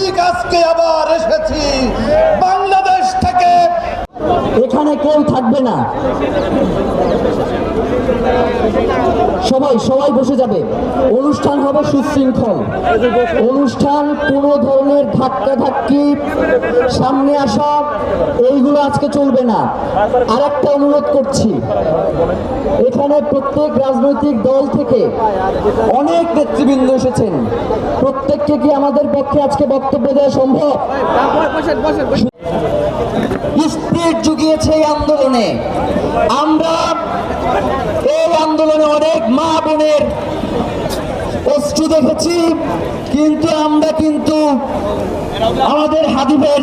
ঠিক আজকে আবার এসেছি বাংলাদেশ থেকে। এখানে কেউ থাকবে না, সবাই বসে যাবে। অনুষ্ঠান হবে সুশৃঙ্খল অনুষ্ঠান, কোনো ধরনের ধাক্কা ধাক্কি, সামনে আসা, এইগুলো আজকে চলবে না। আরেকটা অনুরোধ করছি, এখানে প্রত্যেক রাজনৈতিক দল থেকে অনেক নেতৃবৃন্দ এসেছেন, প্রত্যেককে কি আমাদের পক্ষে আজকে বক্তব্য দেওয়া সম্ভব? স্পিরিট জুগিয়েছে এই আন্দোলনে। আমরা এই আন্দোলনে অনেক মা বোনের অশ্রু দেখেছি, কিন্তু আমরা আমাদের হাদি ভাইয়ের